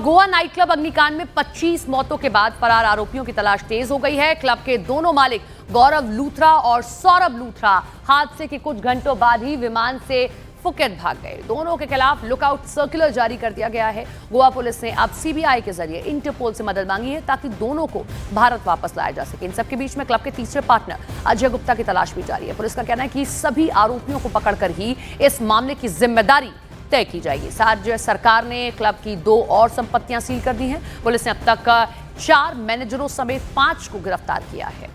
Goa night club अग्निकांड में 25 मौतों के बाद फरार आरोपियों की तलाश तेज हो गई है। क्लब के दोनों मालिक गौरव लूथरा और सौरभ लूथरा हादसे के कुछ घंटों बाद ही विमान से फुकेट भाग गए। दोनों के खिलाफ लुकआउट सर्कुलर जारी कर दिया गया है। गोवा पुलिस ने अब सीबीआई के जरिए इंटरपोल से मदद मांगी है ताकि दोनों को भारत वापस लाया जा सके। इन सबके बीच में क्लब के तीसरे पार्टनर अजय गुप्ता की तलाश भी जारी है। पुलिस का कहना है कि सभी आरोपियों को पकड़कर ही इस मामले की जिम्मेदारी तय की जाएगी। राज्य सरकार ने क्लब की 2 और संपत्तियां सील कर दी हैं। पुलिस ने अब तक 4 मैनेजरों समेत 5 को गिरफ्तार किया है।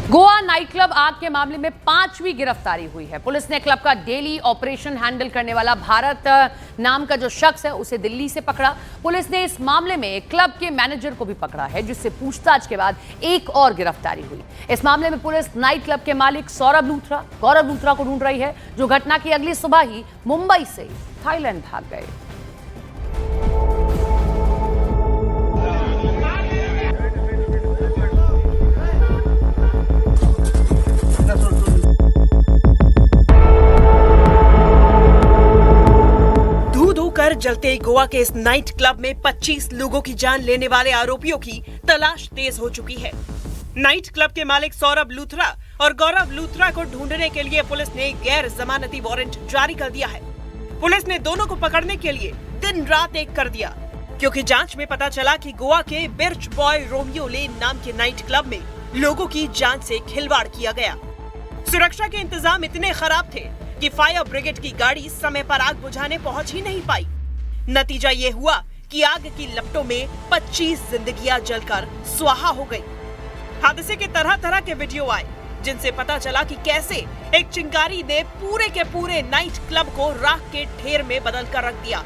गोवा नाइट क्लब आग के मामले में 5वीं गिरफ्तारी हुई है। पुलिस ने क्लब का डेली ऑपरेशन हैंडल करने वाला भारत नाम का जो शख्स है उसे दिल्ली से पकड़ा। पुलिस ने इस मामले में क्लब के मैनेजर को भी पकड़ा है, जिससे पूछताछ के बाद एक और गिरफ्तारी हुई। इस मामले में पुलिस नाइट क्लब के मालिक सौरभ लूथरा, गौरव लूथरा को ढूंढ रही है, जो घटना की अगली सुबह ही मुंबई से थाईलैंड भाग गए। जलते गोवा के इस नाइट क्लब में 25 लोगों की जान लेने वाले आरोपियों की तलाश तेज हो चुकी है। नाइट क्लब के मालिक सौरभ लूथरा और गौरव लूथरा को ढूंढने के लिए पुलिस ने गैर जमानती वारंट जारी कर दिया है। पुलिस ने दोनों को पकड़ने के लिए दिन रात एक कर दिया, क्योंकि जांच में पता चला कि गोवा के बिर्च बॉय रोमियो लेन नाम के नाइट क्लब में लोगों की जान से खिलवाड़ किया गया। सुरक्षा के इंतजाम इतने खराब थे कि फायर ब्रिगेड की गाड़ी समय पर आग बुझाने पहुंच ही नहीं पाई। नतीजा ये हुआ कि आग की लपटों में 25 जिंदगियां जलकर स्वाहा हो गई। हादसे के तरह तरह के वीडियो आए, जिनसे पता चला कि कैसे एक चिंगारी ने पूरे के पूरे नाइट क्लब को राख के ढेर में बदल कर रख दिया।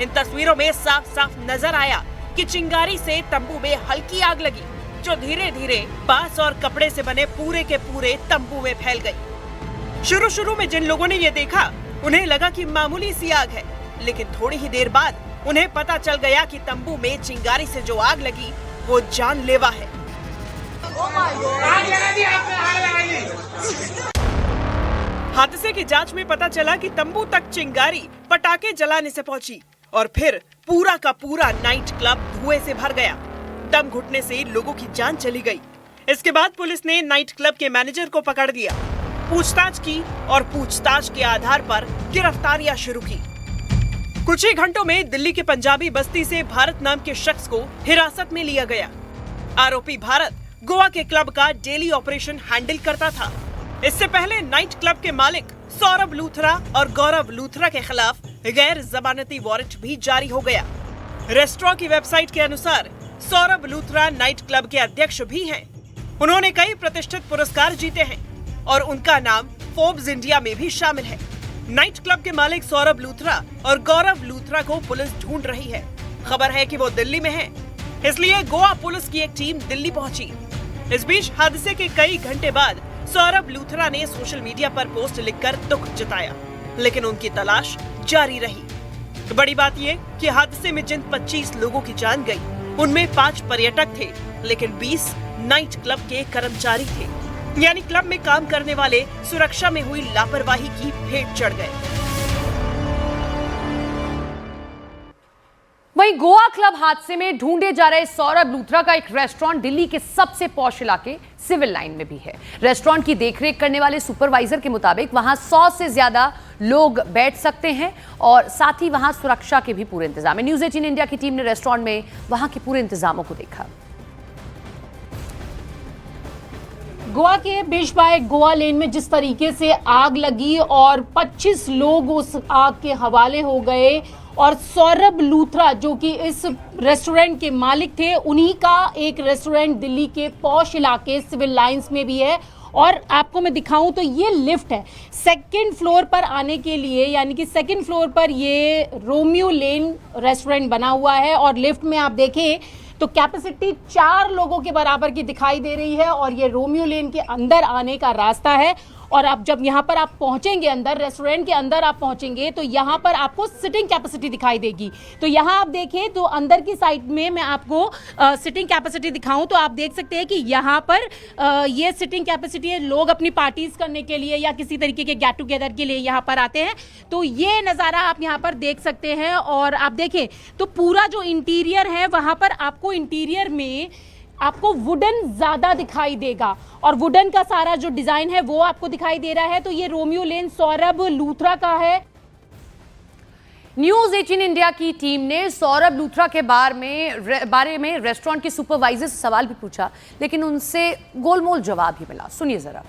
इन तस्वीरों में साफ साफ नजर आया कि चिंगारी से तंबू में हल्की आग लगी, जो धीरे धीरे बांस और कपड़े से बने पूरे के पूरे तंबू में फैल गई। शुरू में जिन लोगों ने ये देखा, उन्हें लगा कि मामूली सी आग है, लेकिन थोड़ी ही देर बाद उन्हें पता चल गया कि तंबू में चिंगारी से जो आग लगी वो जानलेवा है। हादसे की जांच में पता चला कि तंबू तक चिंगारी पटाखे जलाने से पहुंची और फिर पूरा का पूरा नाइट क्लब धुएं से भर गया। दम घुटने से लोगों की जान चली गई। इसके बाद पुलिस ने नाइट क्लब के मैनेजर को पकड़ लिया, पूछताछ की और पूछताछ के आधार पर गिरफ्तारियां शुरू की। कुछ ही घंटों में दिल्ली के पंजाबी बस्ती से भारत नाम के शख्स को हिरासत में लिया गया। आरोपी भारत गोवा के क्लब का डेली ऑपरेशन हैंडल करता था। इससे पहले नाइट क्लब के मालिक सौरभ लूथरा और गौरव लूथरा के खिलाफ गैर जमानती वारंट भी जारी हो गया। रेस्टोरेंट की वेबसाइट के अनुसार सौरभ लूथरा नाइट क्लब के अध्यक्ष भी हैं। उन्होंने कई प्रतिष्ठित पुरस्कार जीते हैं और उनका नाम फोर्ब्स इंडिया में भी शामिल है। नाइट क्लब के मालिक सौरभ लूथरा और गौरव लूथरा को पुलिस ढूंढ रही है। खबर है कि वो दिल्ली में हैं, इसलिए गोवा पुलिस की एक टीम दिल्ली पहुंची। इस बीच हादसे के कई घंटे बाद सौरभ लूथरा ने सोशल मीडिया पर पोस्ट लिखकर दुख जताया, लेकिन उनकी तलाश जारी रही। बड़ी बात ये कि हादसे में जिन 25 लोगों की जान गई, उनमें 5 पर्यटक थे, लेकिन 20 नाइट क्लब के कर्मचारी थे। यानी क्लब में काम करने वाले सुरक्षा में हुई लापरवाही की भेंट चढ़ गए। वहीं गोवा क्लब हादसे में ढूंढे जा रहे सौरभ लूथरा का एक रेस्टोरेंट दिल्ली के सबसे पॉश इलाके सिविल लाइन में भी है। रेस्टोरेंट की देखरेख करने वाले सुपरवाइजर के मुताबिक वहां 100 से ज्यादा लोग बैठ सकते हैं और साथ ही वहां सुरक्षा के भी पूरे इंतजाम है। न्यूज़ 18 इंडिया की टीम ने रेस्टोरेंट में वहां के पूरे इंतजामों को देखा। गोवा के बिर्च बॉय गोवा लेन में जिस तरीके से आग लगी और 25 लोग उस आग के हवाले हो गए और सौरभ लूथरा जो कि इस रेस्टोरेंट के मालिक थे, उन्हीं का एक रेस्टोरेंट दिल्ली के पॉश इलाके सिविल लाइंस में भी है। और आपको मैं दिखाऊं तो ये लिफ्ट है, 2nd फ्लोर पर आने के लिए, यानी कि 2nd फ्लोर पर ये रोमियो लेन रेस्टोरेंट बना हुआ है और लिफ्ट में आप देखें तो कैपेसिटी 4 लोगों के बराबर की दिखाई दे रही है और ये रोमियो लेन के अंदर आने का रास्ता है। और अब जब यहाँ पर आप पहुंचेंगे अंदर, रेस्टोरेंट के अंदर आप पहुंचेंगे तो यहाँ पर आपको सिटिंग कैपेसिटी दिखाई देगी। तो यहाँ आप देखें तो अंदर की साइड में मैं आपको सिटिंग कैपेसिटी दिखाऊं तो आप देख सकते हैं कि यहाँ पर ये सिटिंग कैपेसिटी है। लोग अपनी पार्टीज करने के लिए या किसी तरीके के गेट टुगेदर के लिए यहाँ पर आते हैं। तो ये नज़ारा आप यहाँ पर देख सकते हैं। और आप देखें तो पूरा जो इंटीरियर है वहाँ पर आपको इंटीरियर में आपको वुडन ज्यादा दिखाई देगा और वुडन का सारा जो डिजाइन है वो आपको दिखाई दे रहा है। तो ये रोमियो लेन सौरभ लूथरा का है। न्यूज 18 इंडिया की टीम ने सौरभ लूथरा के बारे में रेस्टोरेंट की सुपरवाइजर से सवाल भी पूछा, लेकिन उनसे गोलमोल जवाब ही मिला। सुनिए जरा।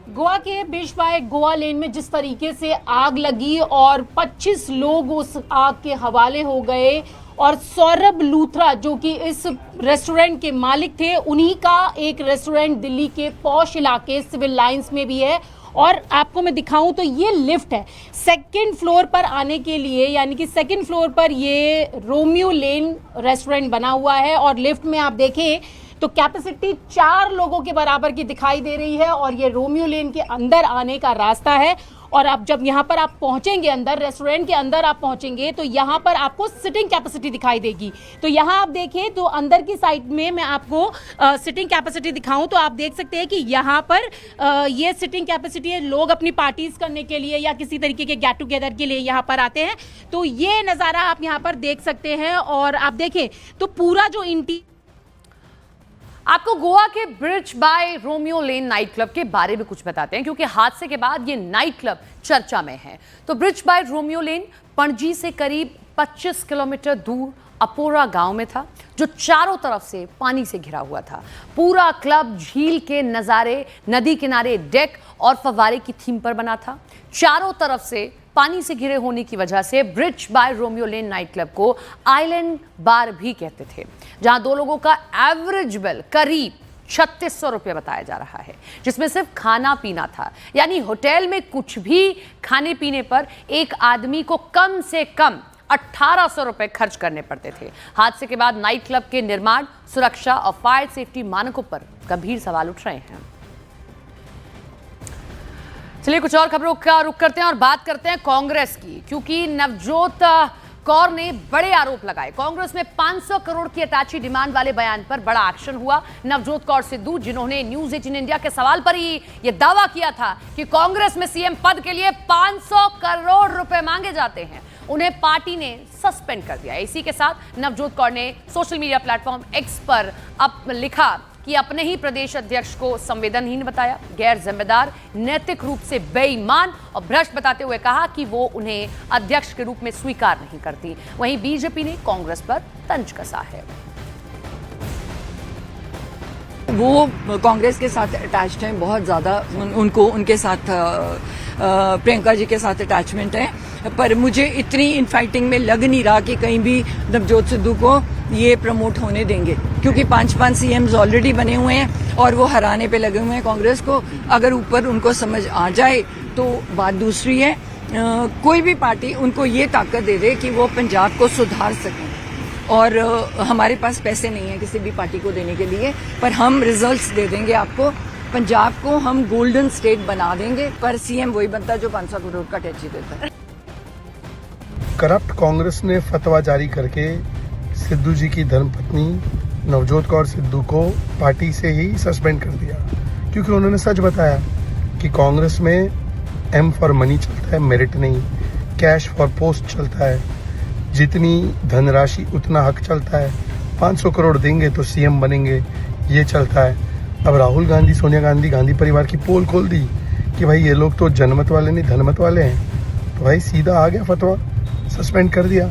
गोवा के बीच बाय गोवा लेन में जिस तरीके से आग लगी और 25 लोग उस आग के हवाले हो गए और सौरभ लूथरा जो कि इस रेस्टोरेंट के मालिक थे, उन्हीं का एक रेस्टोरेंट दिल्ली के पॉश इलाके सिविल लाइंस में भी है। और आपको मैं दिखाऊं तो ये लिफ्ट है सेकंड फ्लोर पर आने के लिए, यानी कि सेकंड फ्लोर पर ये रोमियो लेन रेस्टोरेंट बना हुआ है। और लिफ्ट में आप देखें तो कैपेसिटी 4 लोगों के बराबर की दिखाई दे रही है और ये रोमियो लेन के अंदर आने का रास्ता है। और अब जब यहाँ पर आप पहुंचेंगे अंदर, रेस्टोरेंट के अंदर आप पहुंचेंगे तो यहाँ पर आपको सिटिंग कैपेसिटी दिखाई देगी। तो यहाँ आप देखें तो अंदर की साइड में मैं आपको सिटिंग कैपेसिटी दिखाऊं तो आप देख सकते हैं कि यहाँ पर ये सिटिंग कैपेसिटी है। लोग अपनी पार्टीज करने के लिए या किसी तरीके के गेट टुगेदर के लिए यहाँ पर आते हैं। तो ये नज़ारा आप यहाँ पर देख सकते हैं। और आप देखें तो पूरा जो आपको गोवा के bridge by Romeo Lane night club के बारे में कुछ बताते हैं, क्योंकि हादसे के बाद ये नाइट क्लब चर्चा में है। तो bridge by Romeo Lane Panaji से करीब 25 किलोमीटर दूर अपोरा गांव में था, जो चारों तरफ से पानी से घिरा हुआ था। पूरा क्लब झील के नज़ारे, नदी किनारे डेक और फव्वारे की थीम पर बना था। चारों तरफ से पानी से घिरे होने की वजह से bridge by Romeo Lane night club को आइलैंड बार भी कहते थे, जहां 2 लोगों का एवरेज बिल करीब 3600 रुपये बताया जा रहा है, जिसमें सिर्फ खाना पीना था। यानी होटल में कुछ भी खाने पीने पर एक आदमी को कम से कम 1800 रुपये खर्च करने पड़ते थे। हादसे के बाद नाइट क्लब के निर्माण, सुरक्षा और फायर सेफ्टी मानकों पर गंभीर सवाल उठ रहे हैं। चलिए कुछ और खबरों का रुख करते हैं और बात करते हैं कांग्रेस की, क्योंकि नवजोत कौर ने बड़े आरोप लगाए। कांग्रेस में 500 करोड़ की अटैची डिमांड वाले बयान पर बड़ा एक्शन हुआ। नवजोत कौर सिद्धू, जिन्होंने न्यूज 18 इंडिया के सवाल पर ही यह दावा किया था कि कांग्रेस में सीएम पद के लिए 500 करोड़ रुपए मांगे जाते हैं, उन्हें पार्टी ने सस्पेंड कर दिया। इसी के साथ नवजोत कौर ने सोशल मीडिया प्लेटफॉर्म एक्स पर लिखा कि अपने ही प्रदेश अध्यक्ष को संवेदनहीन बताया, गैर जिम्मेदार, नैतिक रूप से बेईमान और भ्रष्ट बताते हुए कहा कि वो उन्हें अध्यक्ष के रूप में स्वीकार नहीं करती। वहीं बीजेपी ने कांग्रेस पर तंज कसा है। वो कांग्रेस के साथ अटैच्ड हैं बहुत ज़्यादा, उनको उनके साथ प्रियंका जी के साथ अटैचमेंट है। पर मुझे इतनी इनफाइटिंग में लग नहीं रहा कि कहीं भी नवजोत सिद्धू को ये प्रमोट होने देंगे, क्योंकि 5 सीएम्स ऑलरेडी बने हुए हैं और वो हराने पे लगे हुए हैं कांग्रेस को। अगर ऊपर उनको समझ आ जाए तो बात दूसरी है। कोई भी पार्टी उनको ये ताकत दे दे कि वो पंजाब को सुधार सकें, और हमारे पास पैसे नहीं है किसी भी पार्टी को देने के लिए, पर हम रिजल्ट्स दे देंगे आपको। पंजाब को हम गोल्डन स्टेट बना देंगे, पर सीएम वही बनता है जो 500 करोड़ का टैक्स देता है। करप्ट कांग्रेस ने फतवा जारी करके सिद्धू जी की धर्मपत्नी नवजोत कौर सिद्धू को पार्टी से ही सस्पेंड कर दिया, क्योंकि उन्होंने सच बताया कि कांग्रेस में एम फॉर मनी चलता है, मेरिट नहीं। कैश फॉर पोस्ट चलता है, जितनी धनराशि उतना हक चलता है। 500 करोड़ देंगे तो सीएम बनेंगे, ये चलता है। अब राहुल गांधी, सोनिया गांधी, गांधी परिवार की पोल खोल दी कि भाई ये लोग तो जनमत वाले नहीं धनमत वाले हैं, तो भाई सीधा आ गया फतवा, सस्पेंड कर दिया।